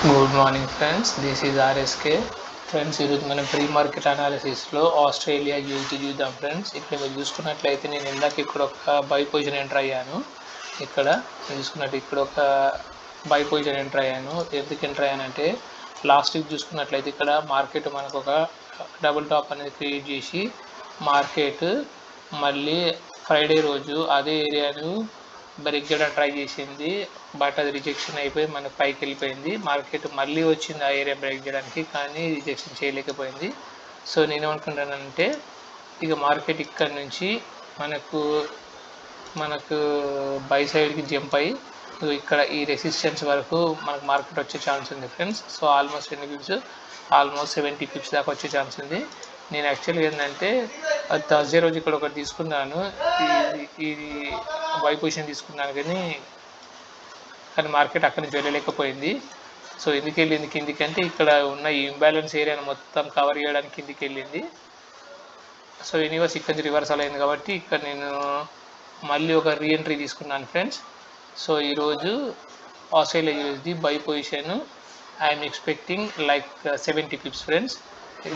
Good morning friends, this is RSK. Friends, ఈరోజు మనం pre market అనాలిసిస్లో Australia USD చూద్దాం. Friends, ఇక్కడ మీరు చూసుకున్నట్లయితే నేను ఇందాక ఇక్కడ ఒక బై పొజిషన్ ఎంటర్ అయ్యాను. ఇక్కడ చూసుకున్నట్టు ఇక్కడ ఒక బై పొజిషన్ ఎంటర్ అయ్యాను. ఎందుకు ఎంటర్ అయ్యానంటే లాస్ట్ వీక్ చూసుకున్నట్లయితే ఇక్కడ మార్కెట్ మనకు ఒక డబుల్ టాప్ అనేది క్రియేట్ చేసి మార్కెట్ మళ్ళీ ఫ్రైడే రోజు అదే ఏరియాను బ్రేక్ చేయడానికి ట్రై చేసింది. బట్ అది రిజెక్షన్ అయిపోయి మనకు పైకి వెళ్ళిపోయింది. మార్కెట్ మళ్ళీ వచ్చింది ఆ ఏరియా బ్రేక్ చేయడానికి, కానీ రిజెక్షన్ చేయలేకపోయింది. సో నేనేమనుకుంటానంటే ఇక మార్కెట్ ఇక్కడ నుంచి మనకు బై సైడ్కి జంప్ అయ్యి ఇక్కడ ఈ రెసిస్టెన్స్ వరకు మనకు మార్కెట్ వచ్చే ఛాన్స్ ఉంది ఫ్రెండ్స్. సో ఆల్మోస్ట్ ఎన్ని పిప్స్, ఆల్మోస్ట్ 70 పిప్స్ దాకా వచ్చే ఛాన్స్ ఉంది. నేను యాక్చువల్గా ఏంటంటే థర్స్డే రోజు ఇక్కడ ఒకటి తీసుకున్నాను, ఇది బై పొజిషన్ తీసుకున్నాను, కానీ మార్కెట్ అక్కడి నుంచి వెళ్ళలేకపోయింది. సో ఎందుకు వెళ్ళింది కిందికి అంటే ఇక్కడ ఉన్న ఈ ఇంబ్యాలెన్స్ ఏరియాను మొత్తం కవర్ చేయడానికి కిందికి వెళ్ళింది. సో యూనివర్స్ ఇక్కడ నుంచి రివర్సల్ అయింది కాబట్టి ఇక్కడ నేను మళ్ళీ ఒక రీఎంట్రీ తీసుకున్నాను ఫ్రెండ్స్. సో ఈరోజు Australia USD by position I'm expecting like 70 Pips friends.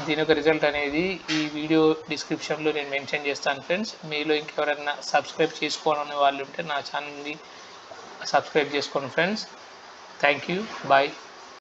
దీని యొక్క రిజల్ట్ అనేది ఈ వీడియో డిస్క్రిప్షన్లో నేను మెన్షన్ చేస్తాను ఫ్రెండ్స్. మీలో ఇంకెవరైనా సబ్స్క్రైబ్ చేసుకోవాలనే వాళ్ళు ఉంటే నా ఛానల్ని సబ్స్క్రైబ్ చేసుకోండి ఫ్రెండ్స్. Thank you, bye.